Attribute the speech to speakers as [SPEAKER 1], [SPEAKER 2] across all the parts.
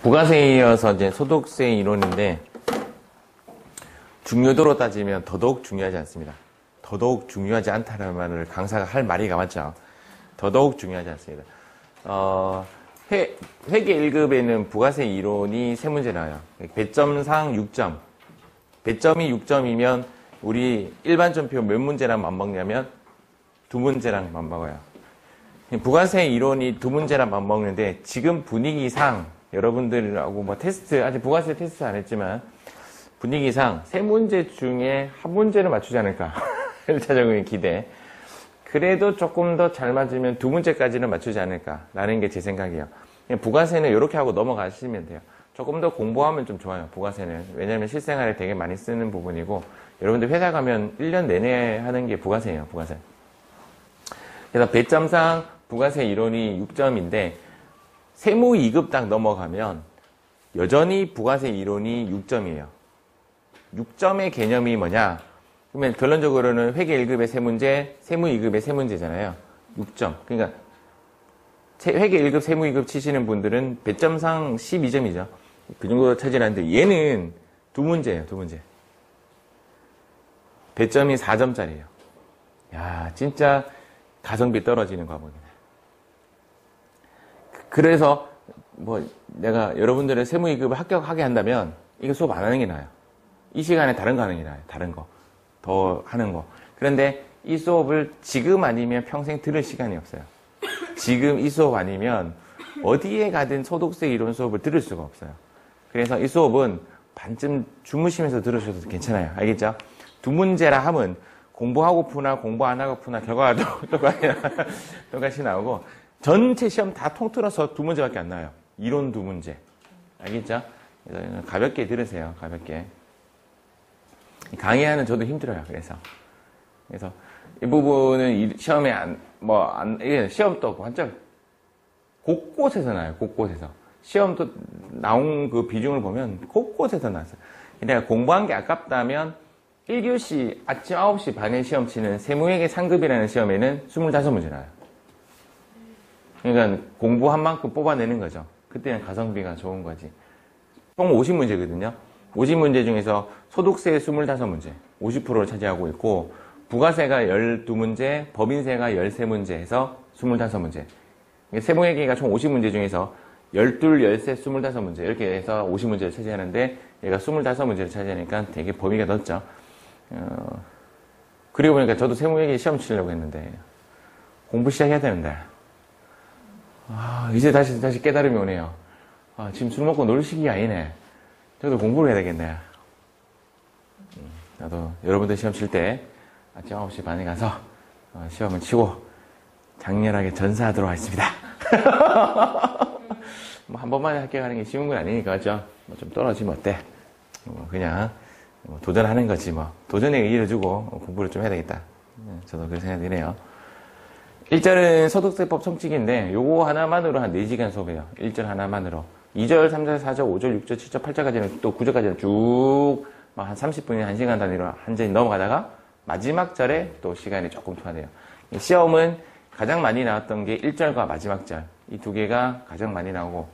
[SPEAKER 1] 부가세에 이어서 이제 소득세 이론인데, 중요도로 따지면 더더욱 중요하지 않습니다. 더더욱 중요하지 않다는 말을 강사가 할 말이 맞죠. 더더욱 중요하지 않습니다. 회계 1급에는 부가세 이론이 3문제 나와요. 배점상 6점. 배점이 6점이면 우리 일반점표 몇 문제랑 맞먹냐면 2문제랑 맞먹어요. 부가세 이론이 2문제랑 맞먹는데 지금 분위기상 여러분들하고 뭐 테스트, 아직 부가세 테스트 안 했지만 분위기상 3문제 중에 1문제를 맞추지 않을까. 1차적인 기대. 그래도 조금 더 잘 맞으면 2문제까지는 맞추지 않을까라는 게 제 생각이에요. 부가세는 이렇게 하고 넘어가시면 돼요. 조금 더 공부하면 좀 좋아요, 부가세는. 왜냐면 실생활에 되게 많이 쓰는 부분이고, 여러분들 회사 가면 1년 내내 하는 게 부가세예요, 부가세. 그래서 배점상 부가세 이론이 6점인데, 세무 2급 딱 넘어가면 여전히 부가세 이론이 6점이에요. 6점의 개념이 뭐냐? 그러면 결론적으로는 회계 1급의 3문제, 세무 2급의 3문제잖아요. 6점. 그러니까 회계 1급, 세무 2급 치시는 분들은 배점상 12점이죠. 그 정도 차지하는데 얘는 2문제예요, 2문제. 배점이 4점짜리예요. 야, 진짜 가성비 떨어지는 과목이네. 그래서 뭐 내가 여러분들의 세무 2급을 합격하게 한다면 이거 수업 안 하는 게 나아요. 이 시간에 다른 거 하는 게 나아요. 다른 거. 더 하는 거. 그런데 이 수업을 지금 아니면 평생 들을 시간이 없어요. 지금 이 수업 아니면 어디에 가든 소득세 이론 수업을 들을 수가 없어요. 그래서 이 수업은 반쯤 주무시면서 들으셔도 괜찮아요. 알겠죠? 2문제라 하면 공부하고 푸나 공부 안 하고 푸나 결과가 똑같이 나오고 전체 시험 다 통틀어서 2문제밖에 안 나와요. 이론 2문제. 알겠죠? 그래서 가볍게 들으세요. 가볍게. 강의하는 저도 힘들어요. 그래서 이 부분은 시험에 시험도 완전 곳곳에서 나와요. 곳곳에서. 시험도 나온 그 비중을 보면 곳곳에서 나왔어요. 내가 공부한 게 아깝다면 1교시 아침 9시 반에 시험 치는 세무회계 상급이라는 시험에는 25문제 나와요. 그러니까 공부한 만큼 뽑아내는 거죠. 그때는 가성비가 좋은 거지. 총 50문제거든요. 50문제 중에서 소득세 25문제, 50%를 차지하고 있고, 부가세가 12문제, 법인세가 13문제 해서 25문제. 세무회계가 총 50문제 중에서 12, 13, 25문제 이렇게 해서 50문제를 차지하는데 얘가 25문제를 차지하니까 되게 범위가 넓죠. 그리고 보니까 저도 세무회계 시험 치려고 했는데 공부 시작해야 되는데 이제 다시 깨달음이 오네요. 지금 술 먹고 놀 시기 아니네. 저도 공부를 해야 되겠네. 나도 여러분들 시험 칠 때 아침 9시 반에 가서 시험을 치고 장렬하게 전사하도록 하겠습니다. 뭐 한 번만에 합격하는 게 쉬운 건 아니니까, 그죠? 뭐 좀 떨어지면 어때? 그냥 도전하는 거지 뭐. 도전에 의의를 주고 공부를 좀 해야 되겠다. 저도 그렇게 생각이 드네요. 1절은 소득세법 총칙인데 요거 하나만으로 한 4시간 수업해요. 1절 하나만으로. 2절, 3절, 4절, 5절, 6절, 7절, 8절까지는 또 9절까지는 쭉 한 30분이나 1시간 단위로 한전히 넘어가다가 마지막 절에 또 시간이 조금 투하돼요. 시험은 가장 많이 나왔던 게 1절과 마지막 절. 이 두 개가 가장 많이 나오고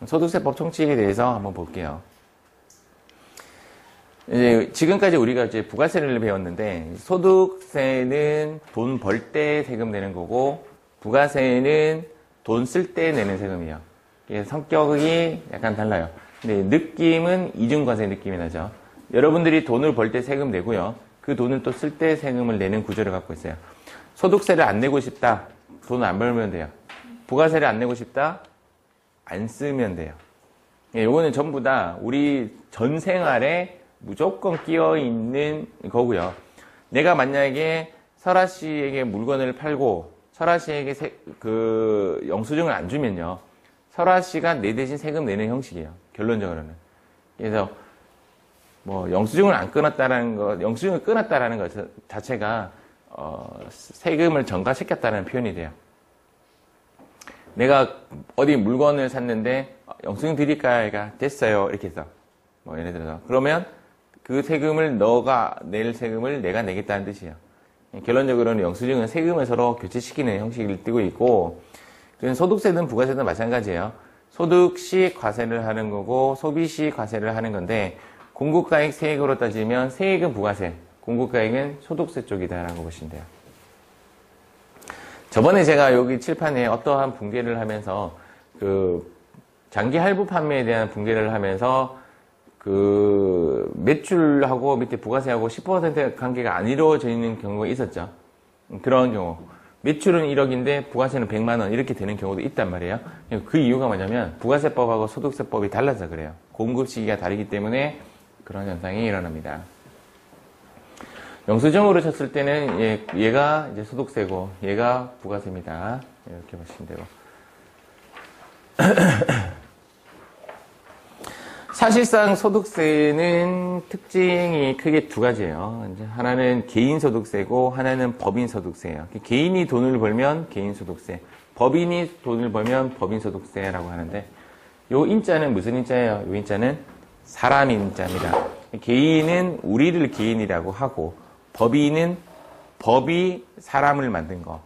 [SPEAKER 1] 소득세법 총칙에 대해서 한번 볼게요. 이제 지금까지 우리가 이제 부가세를 배웠는데 소득세는 돈 벌 때 세금 내는 거고 부가세는 돈 쓸 때 내는 세금이에요. 성격이 약간 달라요. 근데 느낌은 이중과세 느낌이 나죠. 여러분들이 돈을 벌 때 세금 내고요. 그 돈을 또 쓸 때 세금을 내는 구조를 갖고 있어요. 소득세를 안 내고 싶다. 돈을 안 벌면 돼요. 부가세를 안 내고 싶다. 안 쓰면 돼요. 요거는 전부 다 우리 전 생활에 무조건 끼어 있는 거고요. 내가 만약에 설아 씨에게 물건을 팔고 설아 씨에게 영수증을 안 주면요. 설아 씨가 내 대신 세금 내는 형식이에요. 결론적으로는. 그래서 영수증을 안 끊었다라는 것, 영수증을 끊었다라는 것 자체가 세금을 전가시켰다는 표현이 돼요. 내가 어디 물건을 샀는데 영수증 드릴까요? 됐어요. 이렇게 해서 예를 들어서 그러면 그 세금을 너가 낼 세금을 내가 내겠다는 뜻이에요. 결론적으로는 영수증은 세금을 서로 교체시키는 형식을 띠고 있고 소득세든 부가세든 마찬가지예요. 소득 시 과세를 하는 거고 소비 시 과세를 하는 건데 공급가액 세액으로 따지면 세액은 부가세, 공급가액은 소득세 쪽이다라고 보시면 돼요. 저번에 제가 여기 칠판에 어떠한 붕괴를 하면서 그 장기 할부 판매에 대한 붕괴를 하면서 그 매출하고 밑에 부가세하고 10% 관계가 안 이루어져 있는 경우가 있었죠. 그런 경우. 매출은 1억인데 부가세는 100만 원 이렇게 되는 경우도 있단 말이에요. 그 이유가 뭐냐면 부가세법하고 소득세법이 달라서 그래요. 공급 시기가 다르기 때문에 그런 현상이 일어납니다. 영수증으로 쳤을 때는 얘가 이제 소득세고 얘가 부가세입니다. 이렇게 보시면 되고. 사실상 소득세는 특징이 크게 두 가지예요. 이제 하나는 개인소득세고 하나는 법인소득세예요. 개인이 돈을 벌면 개인소득세, 법인이 돈을 벌면 법인소득세라고 하는데 요 인자는 무슨 인자예요? 요 인자는 사람 인자입니다. 개인은 우리를 개인이라고 하고 법인은 법이 사람을 만든 거,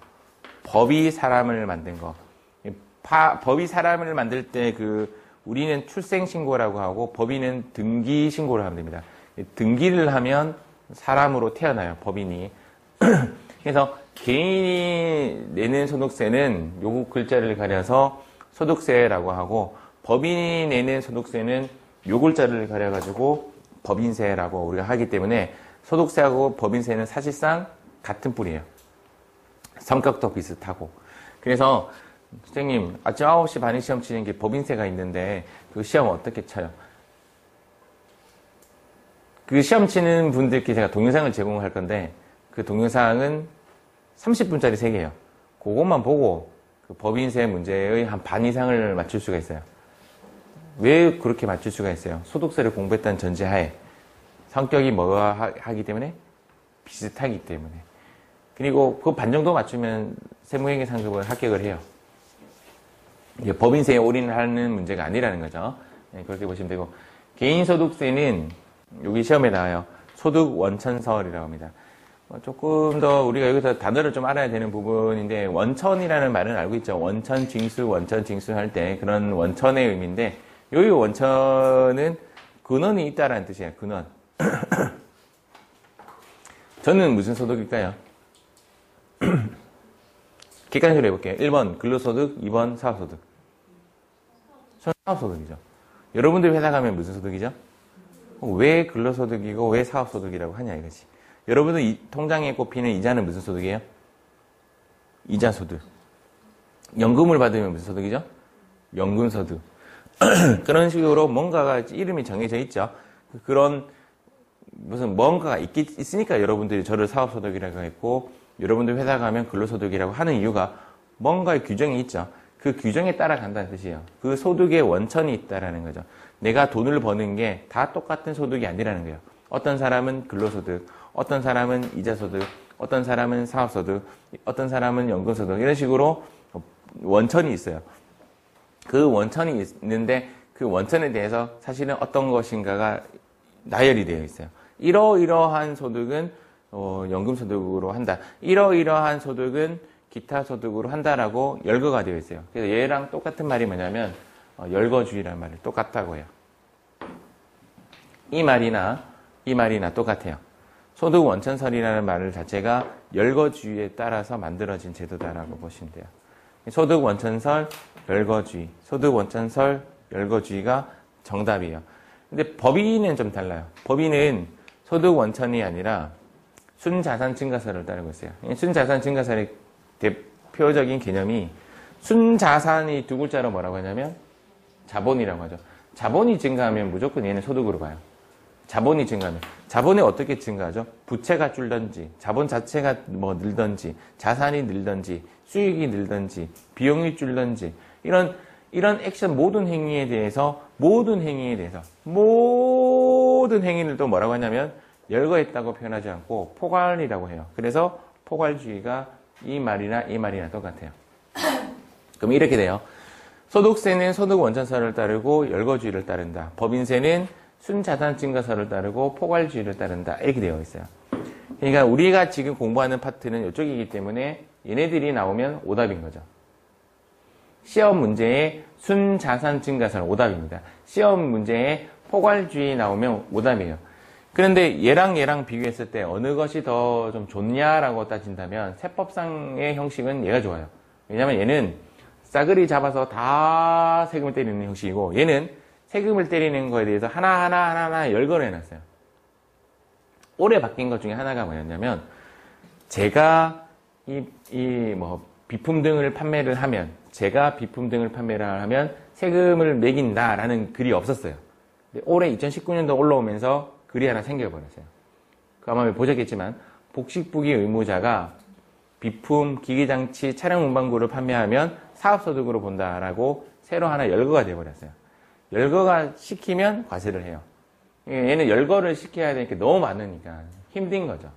[SPEAKER 1] 법이 사람을 만든 거. 법이 사람을 만들 때 우리는 출생신고라고 하고 법인은 등기신고를 하면 됩니다. 등기를 하면 사람으로 태어나요, 법인이. 그래서 개인이 내는 소득세는 요 글자를 가려서 소득세라고 하고 법인이 내는 소득세는 요 글자를 가려가지고 법인세라고 우리가 하기 때문에 소득세하고 법인세는 사실상 같은 뿌리예요. 성격도 비슷하고. 그래서 선생님, 아침 9시 반에 시험 치는 게 법인세가 있는데 그 시험 어떻게 쳐요? 그 시험 치는 분들께 제가 동영상을 제공할 건데 그 동영상은 30분짜리 3개예요. 그것만 보고 그 법인세 문제의 한 반 이상을 맞출 수가 있어요. 왜 그렇게 맞출 수가 있어요? 소득세를 공부했다는 전제하에 성격이 뭐가 하기 때문에? 비슷하기 때문에. 그리고 그 반 정도 맞추면 세무회계 상급을 합격을 해요. 이게 법인세에 올인하는 문제가 아니라는 거죠. 네, 그렇게 보시면 되고. 개인소득세는 여기 시험에 나와요. 소득 원천설이라고 합니다. 조금 더 우리가 여기서 단어를 좀 알아야 되는 부분인데 원천이라는 말은 알고 있죠. 원천 징수, 원천 징수 할 때 그런 원천의 의미인데 여기 원천은 근원이 있다라는 뜻이에요. 근원. 저는 무슨 소득일까요? 객관식으로 해볼게요. 1번 근로소득, 2번 사업소득. 저는 사업소득이죠. 여러분들 회사 가면 무슨 소득이죠? 왜 근로소득이고 왜 사업소득이라고 하냐 이거지. 여러분들 통장에 꼽히는 이자는 무슨 소득이에요? 이자소득. 연금을 받으면 무슨 소득이죠? 연금소득. 그런 식으로 뭔가가 이름이 정해져 있죠. 그런 무슨 뭔가가 있으니까 여러분들이 저를 사업소득이라고 했고 여러분들 회사 가면 근로소득이라고 하는 이유가 뭔가의 규정이 있죠. 그 규정에 따라간다는 뜻이에요. 그 소득의 원천이 있다라는 거죠. 내가 돈을 버는 게 다 똑같은 소득이 아니라는 거예요. 어떤 사람은 근로소득, 어떤 사람은 이자소득, 어떤 사람은 사업소득, 어떤 사람은 연금소득 이런 식으로 원천이 있어요. 그 원천이 있는데 그 원천에 대해서 사실은 어떤 것인가가 나열이 되어 있어요. 이러이러한 소득은 연금소득으로 한다. 이러이러한 소득은 기타 소득으로 한다라고 열거가 되어 있어요. 그래서 얘랑 똑같은 말이 뭐냐면 열거주의라는 말이 똑같다고 해요. 이 말이나 똑같아요. 소득 원천설이라는 말 자체가 열거주의에 따라서 만들어진 제도다라고 보시면 돼요. 소득 원천설, 열거주의. 소득 원천설, 열거주의가 정답이에요. 근데 법인은 좀 달라요. 법인은 소득 원천이 아니라 순자산 증가설을 따르고 있어요. 순자산 증가설의 대표적인 개념이 순자산이 두 글자로 뭐라고 하냐면 자본이라고 하죠. 자본이 증가하면 무조건 얘는 소득으로 봐요. 자본이 증가하면. 자본이 어떻게 증가하죠? 부채가 줄든지, 자본 자체가 늘든지, 자산이 늘든지, 수익이 늘든지, 비용이 줄든지, 이런 액션 모든 행위에 대해서 모든 행위를 또 뭐라고 하냐면 열거했다고 표현하지 않고 포괄이라고 해요. 그래서 포괄주의가 이 말이나 똑같아요. 그럼 이렇게 돼요. 소득세는 소득 원천설을 따르고 열거주의를 따른다. 법인세는 순자산 증가설을 따르고 포괄주의를 따른다. 이렇게 되어 있어요. 그러니까 우리가 지금 공부하는 파트는 이쪽이기 때문에 얘네들이 나오면 오답인 거죠. 시험 문제에 순자산 증가설 오답입니다. 시험 문제에 포괄주의 나오면 오답이에요. 그런데 얘랑 비교했을 때 어느 것이 더 좀 좋냐라고 따진다면 세법상의 형식은 얘가 좋아요. 왜냐면 얘는 싸그리 잡아서 다 세금을 때리는 형식이고 얘는 세금을 때리는 거에 대해서 하나하나 열거를 해놨어요. 올해 바뀐 것 중에 하나가 뭐였냐면 제가 비품 등을 판매를 하면 제가 비품 등을 판매를 하면 세금을 매긴다라는 글이 없었어요. 근데 올해 2019년도 올라오면서 글이 하나 생겨버렸어요. 그 아마 보셨겠지만 복식부기 의무자가 비품, 기기장치, 차량 운반구를 판매하면 사업소득으로 본다라고 새로 하나 열거가 돼버렸어요. 열거가 시키면 과세를 해요. 얘는 열거를 시켜야 되니까 너무 많으니까 힘든 거죠.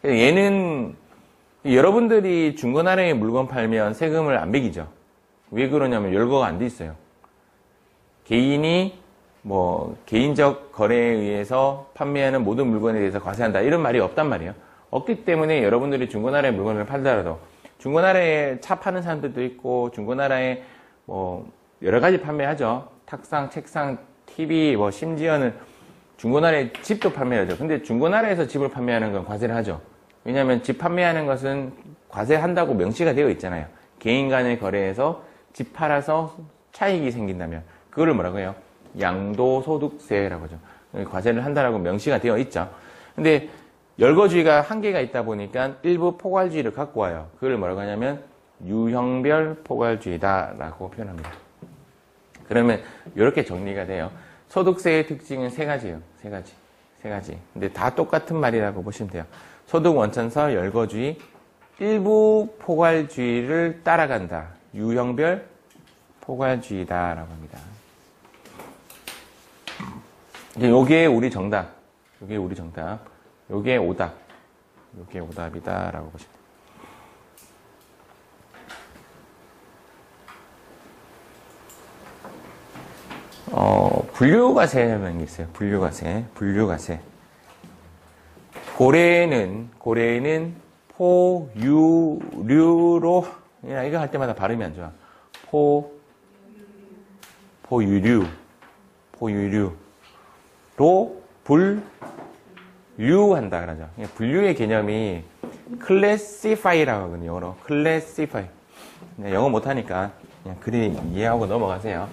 [SPEAKER 1] 얘는 여러분들이 중고나라에 물건 팔면 세금을 안 매기죠. 왜 그러냐면 열거가 안 돼 있어요. 개인이 개인적 거래에 의해서 판매하는 모든 물건에 대해서 과세한다 이런 말이 없단 말이에요. 없기 때문에 여러분들이 중고나라에 물건을 팔더라도 중고나라에 차 파는 사람들도 있고 중고나라에 여러 가지 판매하죠. 탁상, 책상, TV, 심지어는 중고나라에 집도 판매하죠. 근데 중고나라에서 집을 판매하는 건 과세를 하죠. 왜냐하면 집 판매하는 것은 과세한다고 명시가 되어 있잖아요. 개인 간의 거래에서 집 팔아서 차익이 생긴다면 그거를 뭐라고 해요? 양도소득세라고 하죠. 과세를 한다라고 명시가 되어 있죠. 근데 열거주의가 한계가 있다 보니까 일부 포괄주의를 갖고 와요. 그걸 뭐라고 하냐면 유형별 포괄주의다라고 표현합니다. 그러면 이렇게 정리가 돼요. 소득세의 특징은 세 가지예요. 세 가지. 근데 다 똑같은 말이라고 보시면 돼요. 소득 원천서 열거주의, 일부 포괄주의를 따라간다. 유형별 포괄주의다라고 합니다. 요게 우리 정답. 요게 오답. 요게 오답이다라고 보시면 돼요. 분류과세라는 게 있어요. 분류과세. 고래는 포유류로, 이거 할 때마다 발음이 안 좋아. 포유류로 분류한다 그러죠. 분류의 개념이 classify라고 하거든요. 영어로 classify. 영어 못하니까 그냥 그리 이해하고 넘어가세요.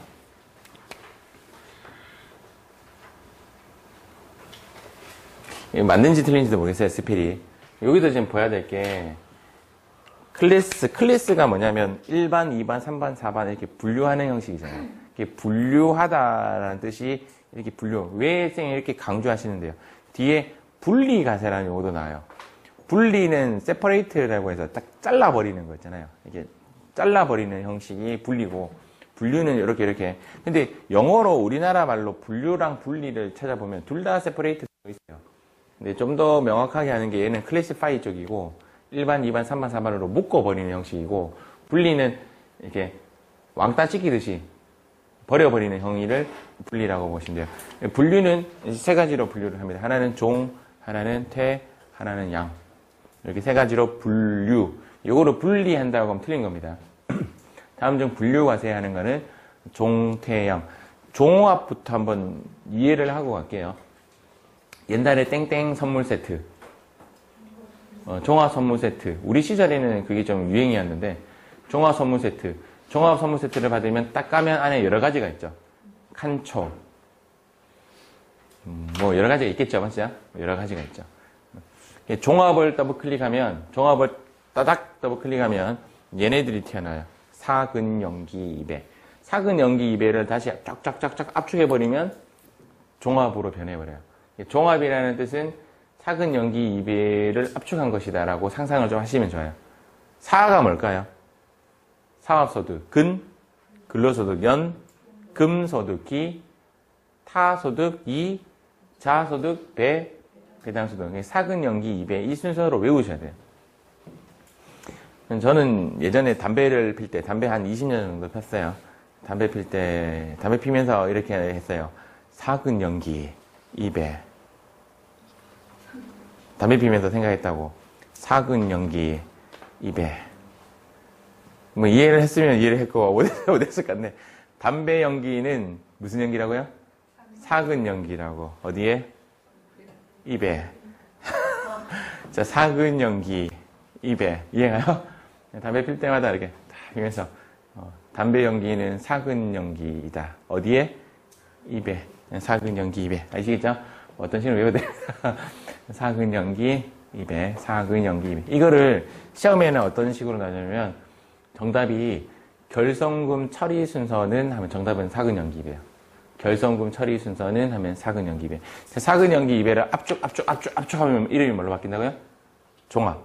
[SPEAKER 1] 맞는지 틀린지도 모르겠어요. 스펠이. 여기도 지금 보여야 될 게 클래스가 뭐냐면 1반, 2반, 3반, 4반 이렇게 분류하는 형식이잖아요. 이렇게 분류하다라는 뜻이 이렇게 분류. 왜 쌤이 이렇게 강조하시는데요? 뒤에 분리과세라는 용어도 나와요. 분리는 separate라고 해서 딱 잘라버리는 거 있잖아요. 이게 잘라버리는 형식이 분리고, 분류는 이렇게. 근데 영어로 우리나라 말로 분류랑 분리를 찾아보면 둘 다 separate가 있어요. 근데 좀 더 명확하게 하는 게 얘는 classify 쪽이고, 1반, 2반, 3반, 4반으로 묶어버리는 형식이고, 분리는 이렇게 왕따 찍히듯이 버려버리는 형의를 분리라고 보시면 돼요. 분류는 세 가지로 분류를 합니다. 하나는 종, 하나는 태, 하나는 양. 이렇게 세 가지로 분류. 요거로 분리한다고 하면 틀린 겁니다. 다음 중 분류과세 하는 거는 종, 태, 양. 종합부터 한번 이해를 하고 갈게요. 옛날에 땡땡 선물 세트. 종합 선물 세트. 우리 시절에는 그게 좀 유행이었는데, 종합 선물 세트. 종합 선물 세트를 받으면 딱 까면 안에 여러 가지가 있죠. 칸초. 여러 가지가 있겠죠, 맞죠? 여러 가지가 있죠. 종합을 더블 클릭하면, 종합을 따닥 더블 클릭하면 얘네들이 튀어나와요. 사근연기입에. 사근연기입에를 다시 쫙쫙쫙쫙 압축해버리면 종합으로 변해버려요. 종합이라는 뜻은 사근연기입에를 압축한 것이다라고 상상을 좀 하시면 좋아요. 사가 뭘까요? 사업소득, 근로소득, 금소득, 타소득, 자소득, 배당소득. 사근연기입에 이 순서로 외우셔야 돼요. 저는 예전에 담배를 필 때, 담배 한 20년 정도 폈어요. 담배 필 때, 담배 피면서 이렇게 했어요. 사근연기입에. 담배 피면서 생각했다고. 사근연기입에. 뭐 이해를 했으면 이해를 했고 못했을 것 같네. 담배 연기는 무슨 연기라고요? 사근 연기라고. 어디에? 입에. 자, 사근 연기, 입에. 이해가요? 담배 필 때마다 이렇게 딱 하면서 담배 연기는 사근 연기이다. 어디에? 입에. 사근 연기, 입에. 아시겠죠? 어떤 식으로 외워야 됩니다. 사근 연기, 입에. 사근 연기, 입에. 이거를 시험에는 어떤 식으로 나누냐면 정답이 결성금 처리 순서는 하면 정답은 사근 연기, 입에요. 결성금 처리 순서는 하면 사근 연기, 입에. 사근 연기, 입에를 압축하면 이름이 뭘로 바뀐다고요? 종합.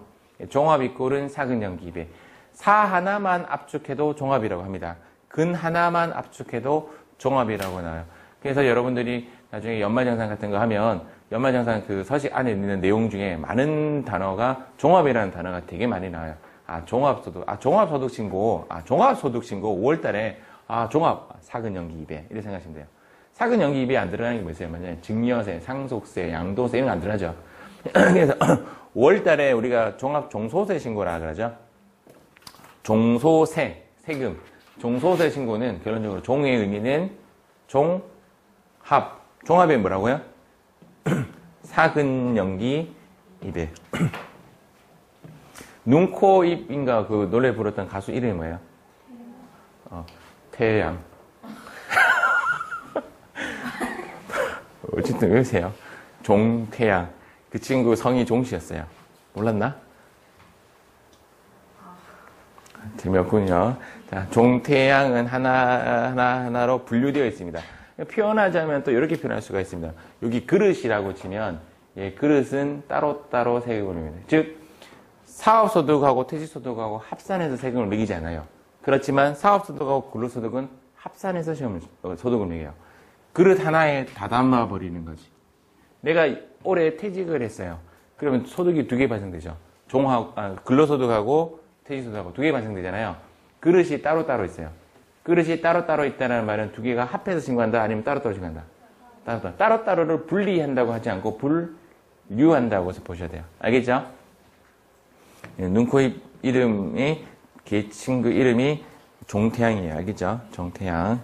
[SPEAKER 1] 종합 이꼴은 사근 연기, 입에. 사 하나만 압축해도 종합이라고 합니다. 근 하나만 압축해도 종합이라고 나와요. 그래서 여러분들이 나중에 연말정산 같은 거 하면 연말정산 그 서식 안에 있는 내용 중에 많은 단어가 종합이라는 단어가 되게 많이 나와요. 종합소득, 종합소득신고, 종합소득신고 5월달에, 종합, 사근연기 입에. 이렇게 생각하시면 돼요. 사근연기 입에 안 들어가는 게 뭐였어요? 뭐냐면 증여세, 상속세, 양도세 이런 거 안 들어가죠. 그래서 5월달에 우리가 종합종소세 신고라 그러죠. 종소세, 세금. 종소세 신고는 결론적으로 종의 의미는 종합. 종합이 뭐라고요? 사근연기 입에. 눈, 코, 입인가 그 노래 부르던 가수 이름이 뭐예요? 태양. 어쨌든 외우세요. 종태양. 그 친구 성이 종씨였어요. 몰랐나? 재미없군요. 자, 종태양은 하나로 분류되어 있습니다. 표현하자면 또 이렇게 표현할 수가 있습니다. 여기 그릇이라고 치면, 그릇은 따로따로 세금을 매깁니다. 즉, 사업소득하고 퇴직소득하고 합산해서 세금을 매기지 않아요. 그렇지만 사업소득하고 근로소득은 합산해서 소득을 매겨요. 그릇 하나에 다 담아버리는 거지. 내가 올해 퇴직을 했어요. 그러면 소득이 두 개 발생되죠. 근로소득하고 퇴직소득하고 두 개 발생되잖아요. 그릇이 따로따로 있어요. 그릇이 따로따로 있다는 말은 두 개가 합해서 신고한다 아니면 따로따로 신고한다. 따로따로를 분리한다고 하지 않고 분류한다고 보셔야 돼요. 알겠죠? 눈, 코, 입 이름이, 걔 친구 이름이 종태양이에요. 알겠죠? 종태양.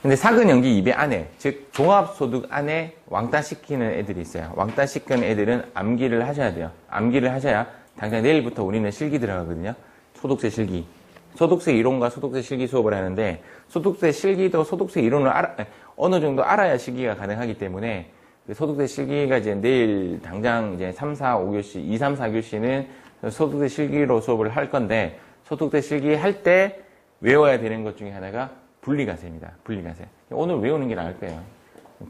[SPEAKER 1] 근데 사근연기 입에 안에, 즉, 종합소득 안에 왕따시키는 애들이 있어요. 왕따시키는 애들은 암기를 하셔야 돼요. 암기를 하셔야 당장 내일부터 우리는 실기 들어가거든요. 소득세 실기. 소득세 이론과 소득세 실기 수업을 하는데, 소득세 실기도 소득세 이론을 어느 정도 알아야 실기가 가능하기 때문에, 소득세 실기가 이제 내일 당장 이제 3, 4, 5교시, 2, 3, 4교시는 소득세 실기로 수업을 할 건데, 소득세 실기 할 때 외워야 되는 것 중에 하나가 분리과세입니다. 분리과세. 오늘 외우는 게 나을 거예요.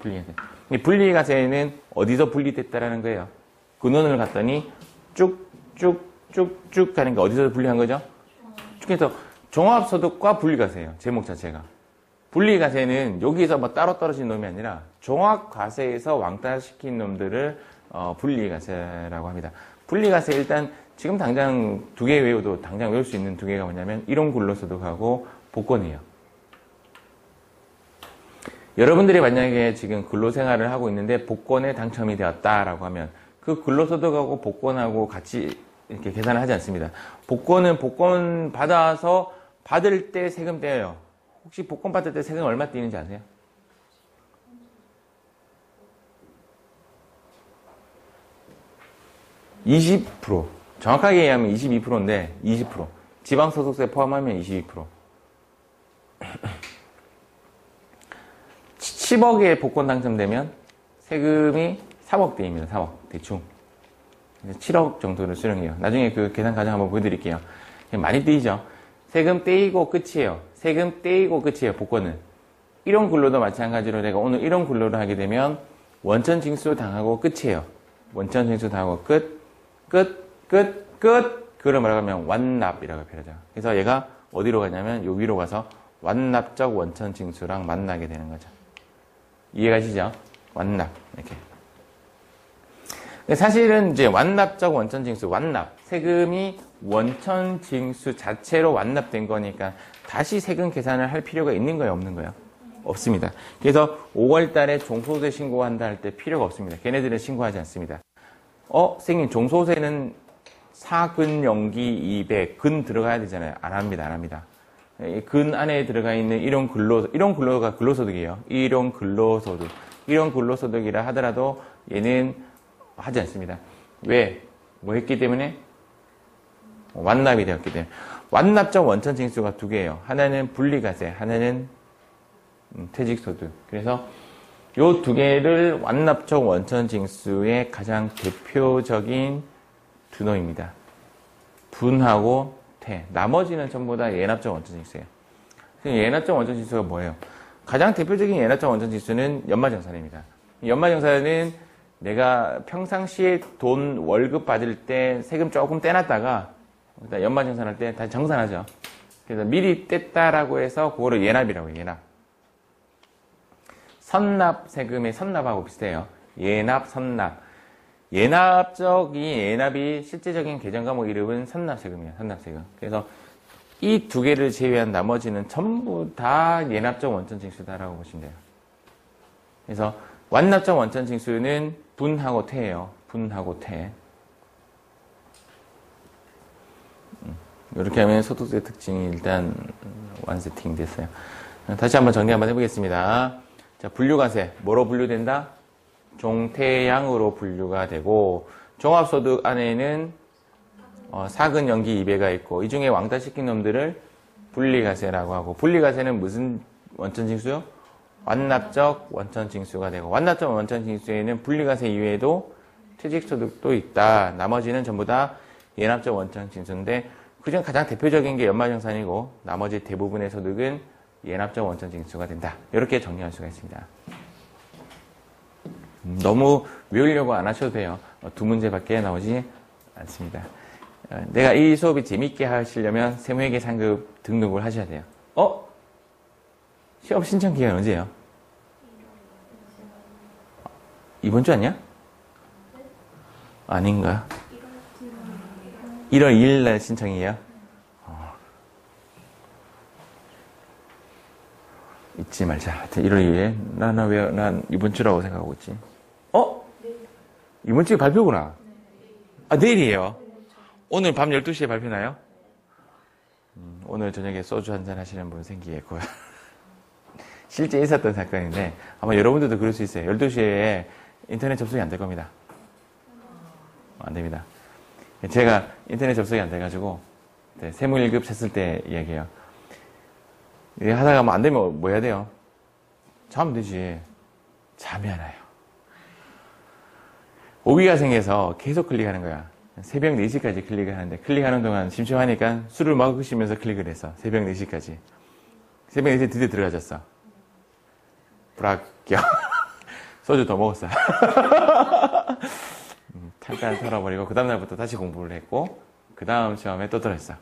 [SPEAKER 1] 분리과세. 이 분리과세는 어디서 분리됐다라는 거예요? 근원을 갔더니 쭉쭉쭉쭉 가는 게 어디서 분리한 거죠? 그래서 종합소득과 분리과세예요. 제목 자체가. 분리과세는 여기서 뭐 따로 떨어진 놈이 아니라 종합과세에서 왕따시킨 놈들을 분리과세라고 합니다. 분리과세 일단 지금 당장 두 개 외워도 당장 외울 수 있는 두 개가 뭐냐면 일용근로소득하고 복권이에요. 여러분들이 만약에 지금 근로생활을 하고 있는데 복권에 당첨이 되었다라고 하면 그 근로소득하고 복권하고 같이 이렇게 계산을 하지 않습니다. 복권은 복권 받아서 받을 때 세금 떼요. 혹시 복권 받을 때 세금 얼마 떼는지 아세요? 20%. 정확하게 얘기하면 22%인데 20%. 지방소득세 포함하면 22%. 10억에 복권 당첨되면 세금이 3억 대입니다. 3억. 대충. 7억 정도를 수령해요. 나중에 그 계산 과정 한번 보여드릴게요. 많이 떼이죠. 세금 떼이고 끝이에요. 세금 떼이고 끝이에요. 복권은. 일용근로도 마찬가지로 내가 오늘 일용근로를 하게 되면 원천징수 당하고 끝이에요. 원천징수 당하고 끝. 그걸 뭐라고 하면 완납이라고 표현하죠. 그래서 얘가 어디로 가냐면 요 위로 가서 완납적 원천징수랑 만나게 되는 거죠. 이해가시죠? 완납. 이렇게. 사실은 이제 완납적 원천징수, 완납. 세금이 원천징수 자체로 완납된 거니까 다시 세금 계산을 할 필요가 있는 거예요? 없는 거예요? 없습니다. 그래서 5월 달에 종소세 신고한다 할 때 필요가 없습니다. 걔네들은 신고하지 않습니다. 선생님, 종소세는 사근 연기 200, 근 들어가야 되잖아요. 안 합니다. 안 합니다. 근 안에 들어가 있는 이런 근로가 근로소득이에요. 이런 근로소득이라 하더라도 얘는 하지 않습니다. 왜? 뭐 했기 때문에? 완납이 되었기 때문에. 완납적 원천 징수가 두 개예요. 하나는 분리과세, 하나는 퇴직소득. 그래서 요 두 개를 완납적 원천 징수의 가장 대표적인 두 놈입니다. 분하고 퇴. 나머지는 전부 다 예납적 원천 징수예요. 예납적 원천 징수가 뭐예요? 가장 대표적인 예납적 원천 징수는 연말정산입니다. 연말정산은 내가 평상시에 돈 월급 받을 때 세금 조금 떼놨다가 연말정산할 때 다시 정산하죠. 그래서 미리 뗐다라고 해서 그거를 예납이라고 해요. 예납. 선납 세금의 선납하고 비슷해요. 예납, 선납. 예납적인 예납이 실제적인 계정 과목 이름은 선납세금이에요. 선납세금. 그래서 이 두 개를 제외한 나머지는 전부 다 예납적 원천 징수다라고 보시면 돼요. 그래서 완납적 원천 징수는 분하고 퇴예요. 분하고 퇴. 이렇게 하면 소득세 특징이 일단 완세팅 됐어요. 다시 한번 정리 한번 해보겠습니다. 자, 분류과세. 뭐로 분류된다? 종태양으로 분류가 되고, 종합소득 안에는 사근 연기 2배가 있고, 이 중에 왕따 시킨 놈들을 분리과세라고 하고, 분리과세는 무슨 원천징수요? 완납적 원천징수가 되고, 완납적 원천징수에는 분리과세 이외에도 퇴직소득도 있다. 나머지는 전부 다 예납적 원천징수인데, 그중 가장 대표적인 게 연말정산이고, 나머지 대부분의 소득은 예납적 원천징수가 된다. 이렇게 정리할 수가 있습니다. 너무 외우려고 안 하셔도 돼요. 두 문제밖에 나오지 않습니다. 내가 이 수업이 재밌게 하시려면 세무회계 상급 등록을 하셔야 돼요. 시험 신청 기간 언제예요? 이번 주 아니야? 아닌가? 1월 2일 날 신청이에요? 잊지 말자. 하여튼 1월 2일. 난 이번 주라고 생각하고 있지. 이번 주에 발표구나. 아, 내일이에요. 오늘 밤 12시에 발표나요? 오늘 저녁에 소주 한잔 하시는 분 생기겠고요. 실제 있었던 사건인데, 아마 여러분들도 그럴 수 있어요. 12시에 인터넷 접속이 안 될 겁니다. 안 됩니다. 제가 인터넷 접속이 안 돼가지고, 세무 1급 쳤을 때 이야기해요. 하다가 뭐 안 되면 뭐 해야 돼요? 자면 되지. 잠이 안 와요. 오기가 생겨서 계속 클릭하는 거야. 새벽 4시까지 클릭을 하는데, 클릭하는 동안 심심하니까 술을 먹으시면서 클릭을 했어. 새벽 4시까지. 새벽 4시에 드디어 들어가졌어. 불합격. 소주 더 먹었어. 잠깐 털어버리고, 그 다음날부터 다시 공부를 했고, 그 다음 시험에 또 들어있어.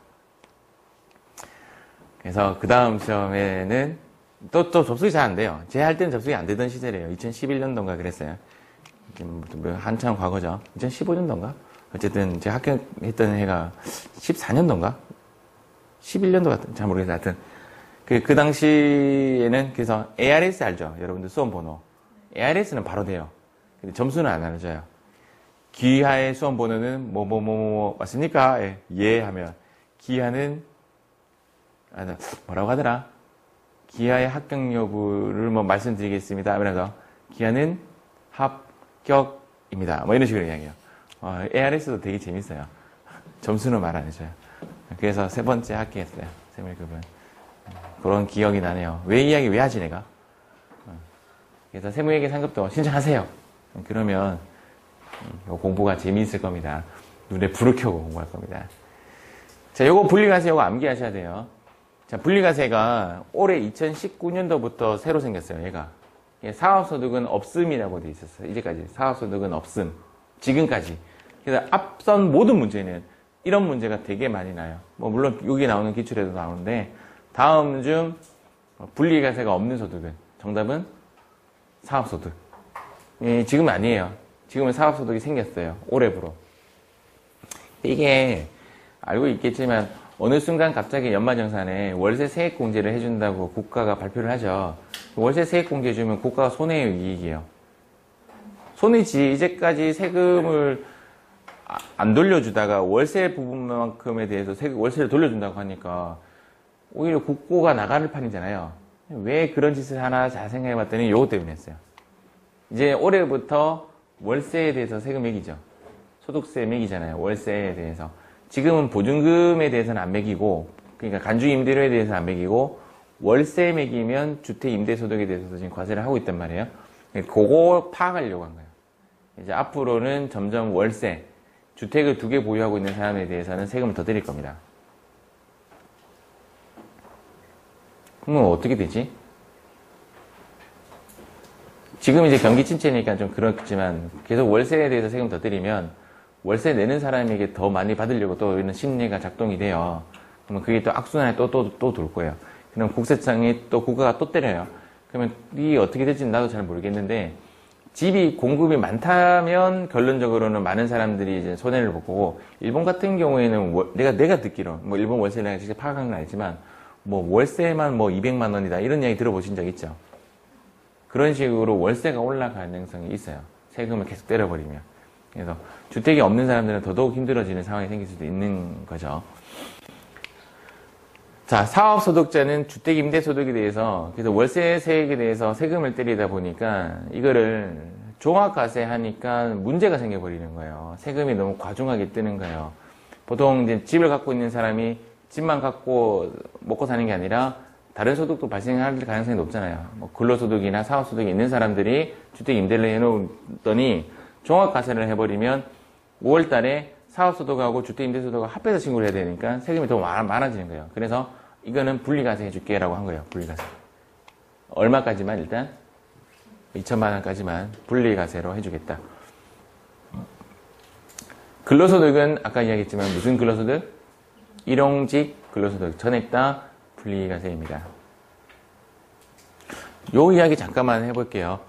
[SPEAKER 1] 그래서 그 다음 시험에는 또 접속이 잘 안 돼요. 제 할 때는 접속이 안 되던 시절이에요. 2011년도인가 그랬어요. 한참 과거죠. 2015년도인가? 어쨌든 제가 합격했던 해가 14년도인가? 11년도 같은, 잘 모르겠어요. 하여튼. 그 당시에는 그래서 ARS 알죠? 여러분들 수험번호. ARS는 바로 돼요. 근데 점수는 안 알려줘요. 기하의 수험번호는 맞습니까? 예 하면. 기하는 뭐라고 하더라? 기하의 합격 여부를 말씀드리겠습니다. 하면서 기하는 합격입니다. 이런 식으로 이야기해요. ARS도 되게 재밌어요. 점수는 말 안 해줘요. 그래서 세 번째 합격했어요. 세무일급은. 그런 기억이 나네요. 왜 이야기 왜 하지 내가? 그래서 세무회계 상급도 신청하세요. 그러면 공부가 재미있을 겁니다. 눈에 불을 켜고 공부할 겁니다. 자, 요거 분리과세 요거 암기하셔야 돼요. 자, 분리과세가 올해 2019년도부터 새로 생겼어요, 얘가. 사업소득은 없음이라고 돼 있었어요. 이제까지. 사업소득은 없음. 지금까지. 그래서 앞선 모든 문제는 이런 문제가 되게 많이 나요. 물론 여기 나오는 기출에도 나오는데, 다음 중 분리과세가 없는 소득은? 정답은 사업소득. 지금은 아니에요. 지금은 사업소득이 생겼어요. 올해부로. 이게 알고 있겠지만, 어느 순간 갑자기 연말정산에 월세 세액공제를 해준다고 국가가 발표를 하죠. 월세 세액공제 해주면 국가가 손해예요, 이익이에요? 손해지. 이제까지 세금을 안 돌려주다가 월세 부분만큼에 대해서 월세를 돌려준다고 하니까 오히려 국고가 나가는 판이잖아요. 왜 그런 짓을 하나 잘 생각해 봤더니 요것 때문에 했어요. 이제 올해부터 월세에 대해서 세금 매기죠. 소득세 매기잖아요. 월세에 대해서. 지금은 보증금에 대해서는 안 매기고, 그러니까 간주 임대료에 대해서는 안 매기고, 월세 매기면 주택 임대소득에 대해서 지금 과세를 하고 있단 말이에요. 그거 파악하려고 한 거예요. 이제 앞으로는 점점 월세, 주택을 2개 보유하고 있는 사람에 대해서는 세금을 더 드릴 겁니다. 그러면 어떻게 되지? 지금 이제 경기 침체니까 좀 그렇지만 계속 월세에 대해서 세금 더 드리면 월세 내는 사람에게 더 많이 받으려고 또 이런 심리가 작동이 돼요. 그러면 그게 또 악순환에 또 돌 거예요. 그럼 국세청이 또 국가가 또 때려요. 그러면 이게 어떻게 될지는 나도 잘 모르겠는데 집이 공급이 많다면 결론적으로는 많은 사람들이 이제 손해를 볼 거고, 일본 같은 경우에는 내가 듣기로 뭐 일본 월세를 내가 직접 파악한 건 아니지만 뭐 월세만 뭐 200만 원이다 이런 이야기 들어보신 적 있죠? 그런 식으로 월세가 올라갈 가능성이 있어요. 세금을 계속 때려버리면. 그래서 주택이 없는 사람들은 더더욱 힘들어지는 상황이 생길 수도 있는 거죠. 자, 사업소득자는 주택임대소득에 대해서, 그래서 월세세액에 대해서 세금을 때리다 보니까 이거를 종합과세 하니까 문제가 생겨버리는 거예요. 세금이 너무 과중하게 뜨는 거예요. 보통 이제 집을 갖고 있는 사람이 집만 갖고 먹고 사는 게 아니라 다른 소득도 발생할 가능성이 높잖아요. 뭐 근로소득이나 사업소득이 있는 사람들이 주택 임대를 해놓더니 종합과세를 해버리면 5월 달에 사업소득하고 주택 임대소득을 합해서 신고를 해야 되니까 세금이 더 많아지는 거예요. 그래서 이거는 분리과세 해줄게 라고 한 거예요. 분리과세. 얼마까지만 일단? 2천만 원까지만 분리과세로 해주겠다. 근로소득은 아까 이야기했지만 무슨 근로소득? 일용직 근로소득 전액 다 분리과세입니다. 요 이야기 잠깐만 해볼게요.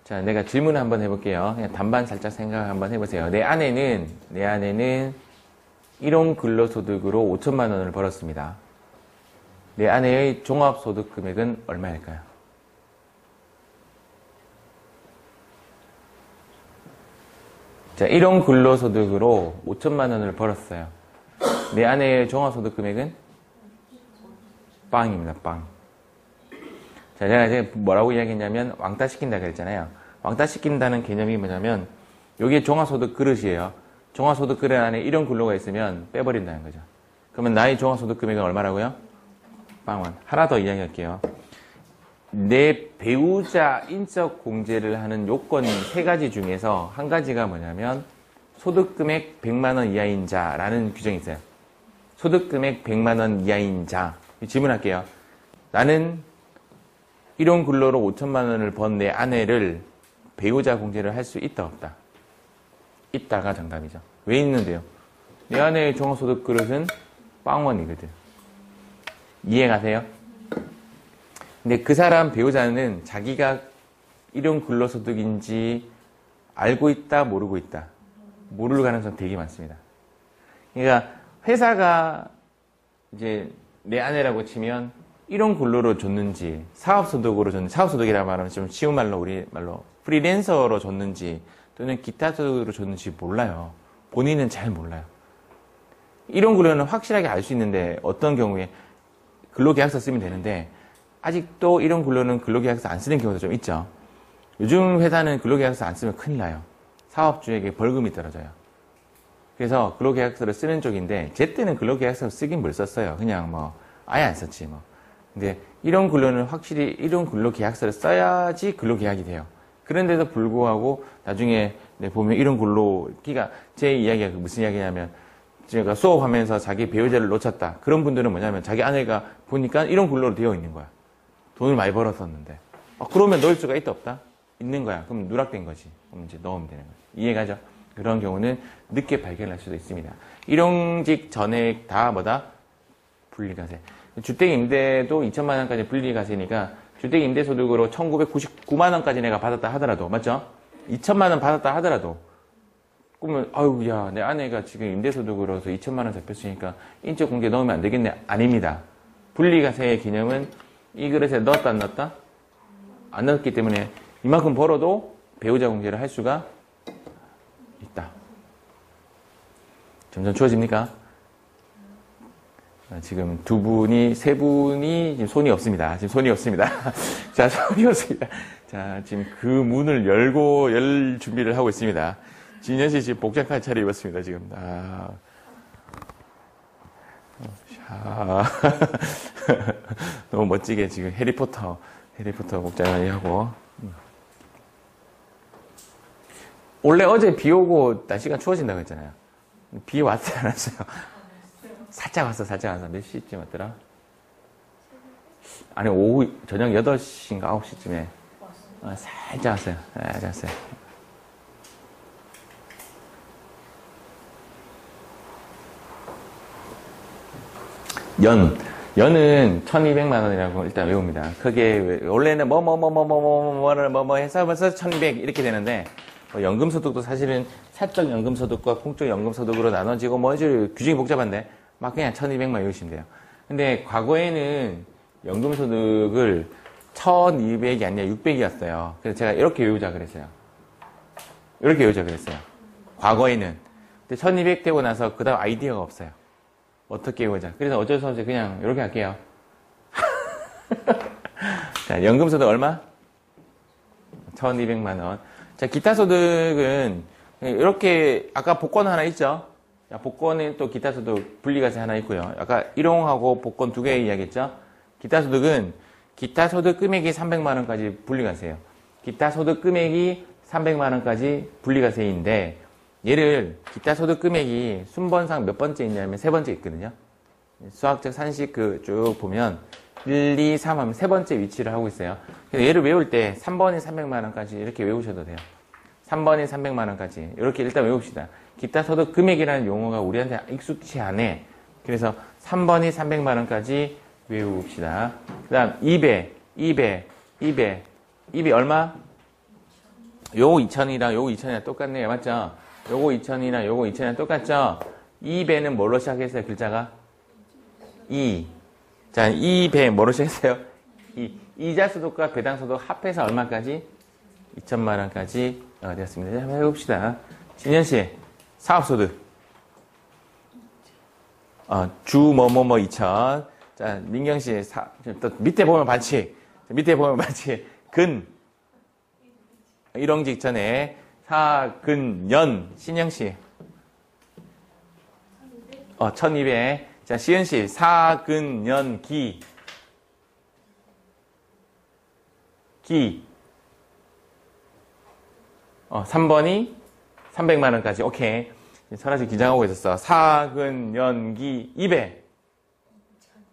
[SPEAKER 1] 자, 내가 질문 한번 해볼게요. 그냥 단반 살짝 생각 한번 해보세요. 내 아내는 일용 근로소득으로 5천만 원을 벌었습니다. 내 아내의 종합소득 금액은 얼마일까요? 자, 일용 근로소득으로 5천만 원을 벌었어요. 내 아내의 종합소득 금액은? 빵입니다, 빵. 자, 제가 이제 뭐라고 이야기했냐면, 왕따 시킨다 그랬잖아요. 왕따 시킨다는 개념이 뭐냐면, 여기에 종합소득 그릇이에요. 종합소득 그릇 안에 일용 근로가 있으면 빼버린다는 거죠. 그러면 나의 종합소득 금액은 얼마라고요? 빵원. 하나 더 이야기할게요. 내 배우자 인적 공제를 하는 요건 3가지 중에서 한 가지가 뭐냐면 소득금액 100만 원 이하인 자라는 규정이 있어요. 소득금액 100만 원 이하인 자. 질문할게요. 나는 일용 근로로 5천만 원을 번 내 아내를 배우자 공제를 할 수 있다 없다? 있다가 정답이죠. 왜 있는데요? 내 아내의 종합소득 그릇은 빵원이거든. 이해가세요? 근데 그 사람 배우자는 자기가 일용 근로소득인지 알고 있다, 모르고 있다. 모를 가능성 되게 많습니다. 그러니까 회사가 이제 내 아내라고 치면 일용 근로로 줬는지 사업소득으로 줬는지, 사업소득이라고 말하면 좀 쉬운 말로 우리 말로 프리랜서로 줬는지 또는 기타 소득으로 줬는지 몰라요. 본인은 잘 몰라요. 일용 근로는 확실하게 알 수 있는데 어떤 경우에 근로계약서 쓰면 되는데 아직도 이런 근로는 근로계약서 안 쓰는 경우도 좀 있죠. 요즘 회사는 근로계약서 안 쓰면 큰일 나요. 사업주에게 벌금이 떨어져요. 그래서 근로계약서를 쓰는 쪽인데 제 때는 근로계약서 쓰긴 뭘 썼어요. 그냥 뭐 아예 안 썼지 뭐. 근데 이런 근로는 확실히 이런 근로계약서를 써야지 근로계약이 돼요. 그런데도 불구하고 나중에 보면 이런 근로, 그러니까 제 이야기가 무슨 이야기냐면 제가 수업하면서 자기 배우자를 놓쳤다. 그런 분들은 뭐냐면 자기 아내가 보니까 이런 근로로 되어 있는 거야. 돈을 많이 벌었었는데. 그러면 넣을 수가 있다 없다? 있는 거야. 그럼 누락된 거지. 그럼 이제 넣으면 되는 거지. 이해가죠? 그런 경우는 늦게 발견할 수도 있습니다. 일용직 전액 다 뭐다? 분리과세. 주택임대도 2천만 원까지 분리과세니까 주택임대소득으로 1999만 원까지 내가 받았다 하더라도, 맞죠? 2천만 원 받았다 하더라도 그러면 아유 야 내 아내가 지금 임대소득으로서 2천만 원 잡혔으니까 인적 공제 넣으면 안 되겠네. 아닙니다. 분리과세의 개념은 이 그릇에 넣었다 안 넣었다? 안 넣었기 때문에 이만큼 벌어도 배우자 공제를 할 수가 있다. 점점 추워집니까? 지금 세 분이 지금 손이 없습니다. 지금 손이 없습니다. 자, 손이 없습니다. 자, 지금 그 문을 열 준비를 하고 있습니다. 진현 씨 지금 복장까지 차려입었습니다, 지금. 너무 멋지게 지금 해리포터 복장을 하고. 원래 어제 비 오고 날씨가 추워진다고 했잖아요. 비 왔지 않았어요? 살짝 왔어. 몇 시쯤 왔더라? 아니, 오후, 저녁 8시인가 9시쯤에. 살짝 왔어요. 살짝 왔어요. 연은 1200만 원이라고 일단 외웁니다. 그게 원래는 뭐를 해서 1200 이렇게 되는데, 연금소득도 사실은 사적 연금소득과 공적 연금소득으로 나눠지고 규정이 복잡한데 막 그냥 1200만 외우시면 돼요. 근데 과거에는 연금소득을 1200이 아니라 600이었어요. 그래서 제가 이렇게 외우자 그랬어요. 과거에는. 근데 1200 되고 나서 그 다음 아이디어가 없어요. 어떻게 외우자. 그래서 어쩔 수 없이 그냥 이렇게 할게요. 자, 연금소득 얼마? 1200만 원. 자, 기타 소득은 이렇게 아까 복권 하나 있죠? 자, 복권은 또 기타 소득 분리과세 하나 있고요. 아까 일용하고 복권 두 개 이야기했죠? 기타 소득은 기타 소득 금액이 300만 원까지 분리과세예요. 기타 소득 금액이 300만 원까지 분리과세인데 얘를 기타 소득 금액이 순번상 몇 번째 있냐면 세 번째 있거든요. 수학적 산식 쭉 보면 1, 2, 3 하면 세 번째 위치를 하고 있어요. 그래서 얘를 외울 때 3번이 300만 원까지 이렇게 외우셔도 돼요. 3번이 300만 원까지 이렇게 일단 외웁시다. 기타 소득 금액이라는 용어가 우리한테 익숙치 않아. 그래서 3번이 300만 원까지 외웁시다. 그 다음 2배 얼마? 요거 2000이랑 요거 2000이랑 똑같네요. 맞죠? 요거 2000이랑 요거 2000이랑 똑같죠? 2배는 뭘로 시작했어요? 글자가? 2. 자, 2배 뭐로 시작했어요? 이자소득과 배당소득 합해서 얼마까지? 2천만 원까지 되었습니다. 한번 해봅시다. 진현씨, 사업소득. 주 2천. 자, 민경씨, 또 밑에 보면 반칙. 일용직 전에 사근연. 신영씨. 1200. 자, 시은씨, 사근연기. 3번이 300만 원까지. 오케이. 설아씨 긴장하고 있었어. 사근연기 200.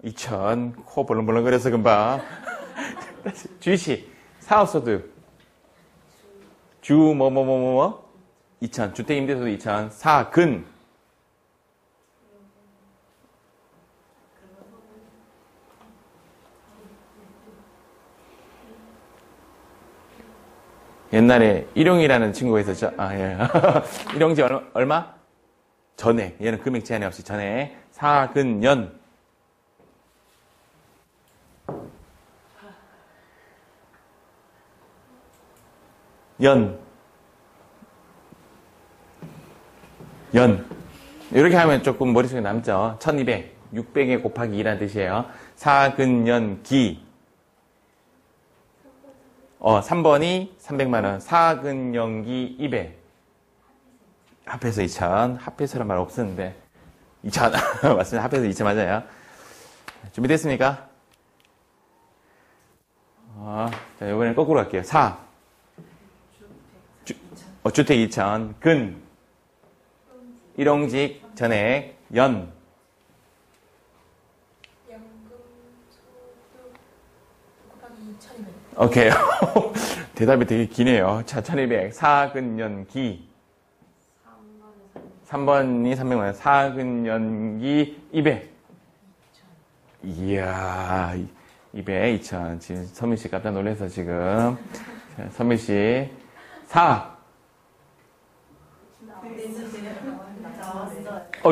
[SPEAKER 1] 2000. 코 벌렁벌렁 거려서 금방. 주희씨, 사업소득. 주 2000. 주택임대소득 2000. 사근. 옛날에 일용이라는 친구가 있었죠. 예. 일용직 얼마? 전액. 얘는 금액 제한이 없이 전액. 사근연. 연. 이렇게 하면 조금 머릿속에 남죠. 1200. 600에 곱하기 2라는 뜻이에요. 사근연기. 3번이 300만 원. 사근연기 200. 합해서 2,000. 합해서란 말 없었는데. 2,000. 맞습니다. 합해서 2,000 맞아요. 준비됐습니까? 자, 이번엔 거꾸로 갈게요. 주택 2,000. 근. 일용직 전액. 연. 오케이. 대답이 되게 기네요. 자, 1200. 사근연기. 3번이 300만 원. 사근연기 200. 이야, 200, 2000. 지금 선미 씨 깜짝 놀라서 지금. 자, 선미 씨. 4.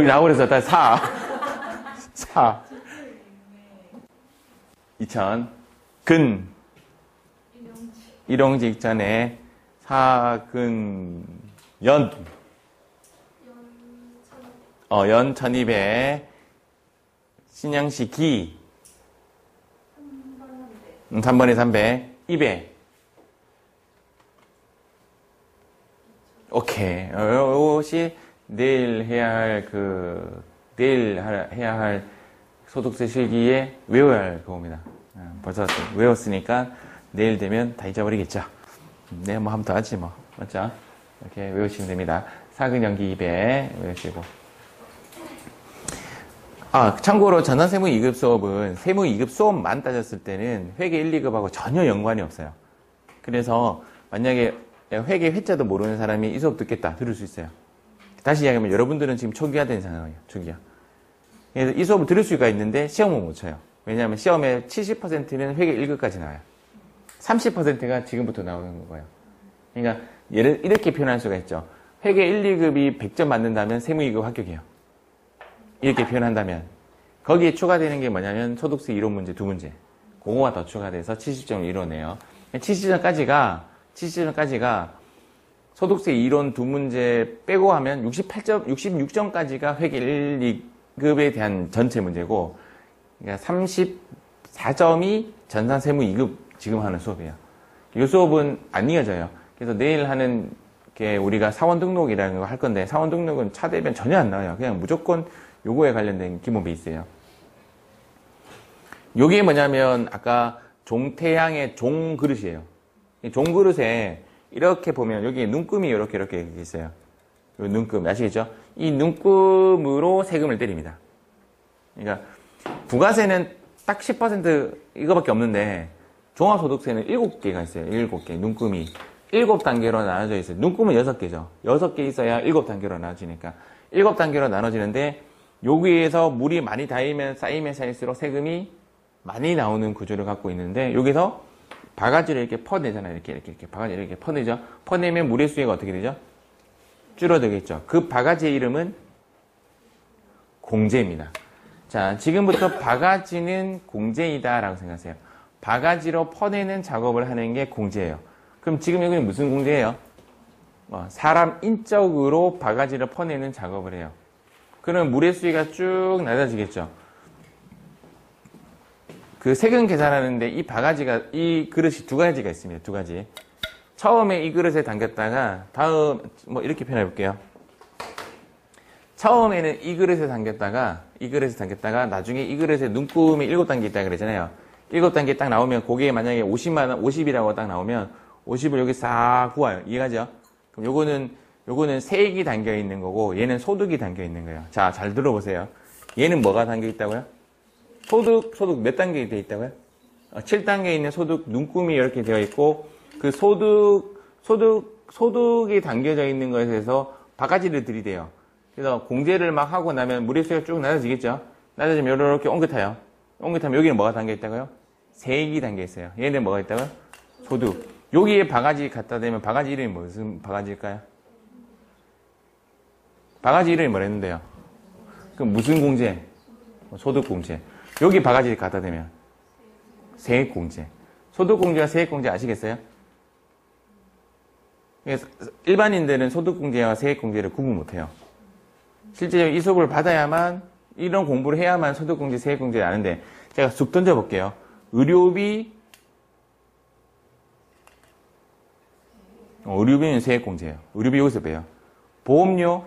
[SPEAKER 1] 나오래서 다 4. 2000. 근. 일용직 전에 사근연. 연 1200, 신양시 기. 3번에 300, 200. 오케이. 이것이 내일 해야 할 소득세 실기에 외워야 할 그겁니다. 벌써 외웠으니까 내일 되면 다 잊어버리겠죠. 내일 뭐 한 번 더 하지 뭐. 맞죠? 이렇게 외우시면 됩니다. 사근연기 200 외우시고. 참고로 전산세무 2급 수업은 세무 2급 수업만 따졌을 때는 회계 1, 2급하고 전혀 연관이 없어요. 그래서 만약에 회계 회자도 모르는 사람이 이 수업 듣겠다 들을 수 있어요. 다시 이야기하면 여러분들은 지금 초기화 된 상황이에요. 초기화. 그래서 이 수업을 들을 수가 있는데 시험은 못 쳐요. 왜냐하면 시험의 70%는 회계 1급까지 나와요. 30%가 지금부터 나오는 거예요. 그러니까 이렇게 표현할 수가 있죠. 회계 1, 2급이 100점 맞는다면 세무 2급 합격이에요. 이렇게 표현한다면 거기에 추가되는 게 뭐냐면 소득세 이론 문제 2문제. 그거가 더 추가돼서 70점을 이뤄내요. 70점까지가 소득세 이론 2문제 빼고 하면 66점까지가 회계 1, 2급에 대한 전체 문제고, 그러니까 34점이 전산세무 2급 지금 하는 수업이에요. 이 수업은 안 이어져요. 그래서 내일 하는 게 우리가 사원 등록이라는 거 할 건데, 사원 등록은 차대변 전혀 안 나와요. 그냥 무조건 요거에 관련된 기본 베이스예요. 요게 뭐냐면 아까 종태양의 종그릇이에요. 이 종그릇에 이렇게 보면 여기 눈금이 이렇게 있어요. 요 눈금 아시겠죠? 이 눈금으로 세금을 때립니다. 그러니까 부가세는 딱 10% 이거밖에 없는데 종합소득세는 7개가 있어요. 7개 눈금이 7단계로 나눠져 있어요. 눈금은 6개죠. 6개 있어야 7단계로 나눠지니까 7단계로 나눠지는데 여기에서 물이 많이 쌓이면 쌓일수록 세금이 많이 나오는 구조를 갖고 있는데, 여기서 바가지를 이렇게 퍼내잖아요. 이렇게 바가지를 이렇게 퍼내죠. 퍼내면 물의 수위가 어떻게 되죠? 줄어들겠죠. 그 바가지의 이름은 공제입니다. 자, 지금부터 바가지는 공제이다라고 생각하세요. 바가지로 퍼내는 작업을 하는 게 공제예요. 그럼 지금 여기는 무슨 공제예요? 사람 인적으로 바가지를 퍼내는 작업을 해요. 그러면 물의 수위가 쭉 낮아지겠죠. 그 세금 계산하는데 이 그릇이 2가지가 있습니다. 2가지. 처음에 이 그릇에 담겼다가 이렇게 표현해 볼게요. 처음에는 이 그릇에 담겼다가 나중에 이 그릇에 눈금이 7단계 있다 그러잖아요. 7단계 딱 나오면 거기에 만약에 50이라고 딱 나오면 50을 여기 싹 부어요. 이해가죠? 그럼 요거는 세액이 담겨 있는 거고 얘는 소득이 담겨 있는 거예요. 자, 잘 들어보세요. 얘는 뭐가 담겨 있다고요? 소득 몇 단계에 되어 있다고요? 7단계에 있는 소득 눈금이 이렇게 되어 있고, 그 소득이 담겨져 있는 것에서 바가지를 들이대요. 그래서 공제를 막 하고 나면 물의 수위가 쭉 낮아지겠죠? 낮아지면 이렇게 옹긋해요. 옹긋하면 여기는 뭐가 담겨 있다고요? 세액이 담겨 있어요. 얘는 뭐가 있다고요? 소득. 여기에 바가지 갖다 대면 바가지 이름이 무슨 바가지일까요? 바가지 이름이 뭐랬는데요? 그럼 무슨 공제? 소득공제. 여기 바가지 갖다 대면 세액공제. 소득공제와 세액공제 아시겠어요? 일반인들은 소득공제와 세액공제를 구분 못해요. 실제로 이 수업을 받아야만, 이런 공부를 해야만 소득공제, 세액공제를 아는데, 제가 쑥 던져볼게요. 의료비는 세액공제예요. 의료비 여기서 빼요. 보험료,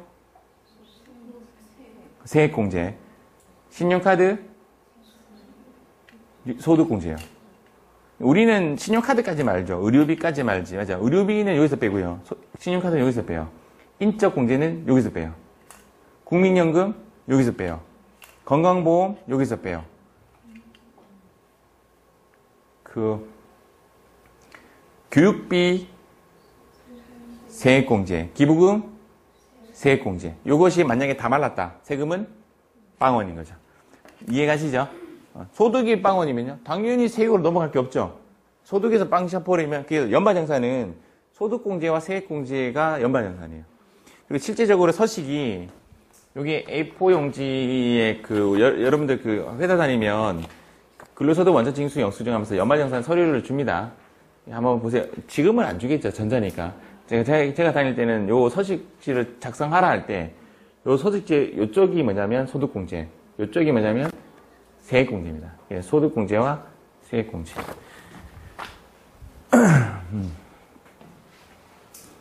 [SPEAKER 1] 세액공제. 신용카드, 소득공제예요. 우리는 신용카드까지 말죠. 의료비까지 말지. 맞아. 의료비는 여기서 빼고요. 신용카드는 여기서 빼요. 인적공제는 여기서 빼요. 국민연금 여기서 빼요. 건강보험 여기서 빼요. 교육비 세액공제, 기부금 세액공제. 이것이 만약에 다 말랐다. 세금은 빵원인 거죠. 이해가시죠? 소득이 빵원이면요. 당연히 세액으로 넘어갈 게 없죠. 소득에서 빵 샤버리면, 그게 연반정산은 소득공제와 세액공제가 연반정산이에요. 그리고 실제적으로 서식이, 여기 A4 용지에 여러분들 회사 다니면 근로소득 원천징수 영수증 하면서 연말정산 서류를 줍니다. 한번 보세요. 지금은 안 주겠죠. 전자니까. 제가 다닐 때는 요 서식지를 작성하라 할 때 요 소득세, 요쪽이 뭐냐면 소득공제, 요쪽이 뭐냐면 세액공제입니다. 예, 소득공제와 세액공제.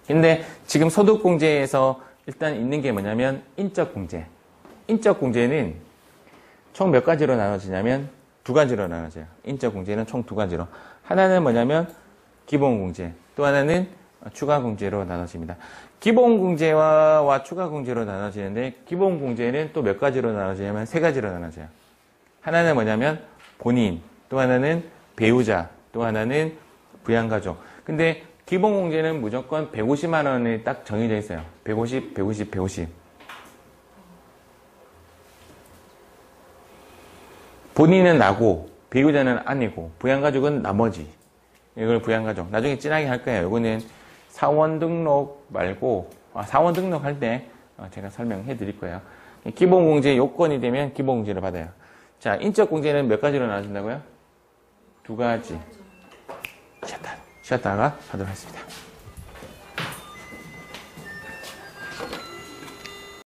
[SPEAKER 1] 근데 지금 소득공제에서 일단 있는 게 뭐냐면 인적공제. 인적공제는 총 몇 가지로 나눠지냐면 두 가지로 나눠져요. 인적공제는 총 두 가지로. 하나는 뭐냐면 기본공제, 또 하나는 추가공제로 나눠집니다. 기본공제와 추가공제로 나눠지는데 기본공제는 또 몇 가지로 나눠지냐면 세 가지로 나눠져요. 하나는 뭐냐면 본인, 또 하나는 배우자, 또 하나는 부양가족. 근데 기본공제는 무조건 150만 원이 딱 정해져 있어요. 150, 150, 150. 본인은 나고, 배우자는 아니고, 부양가족은 나머지. 이걸 부양가족. 나중에 진하게 할 거예요. 이거는 사원 등록 말고, 사원 등록할 때 제가 설명해 드릴 거예요. 기본공제 요건이 되면 기본공제를 받아요. 자, 인적공제는 몇 가지로 나눠진다고요? 두 가지. 쉬었다가 하도록 하겠습니다.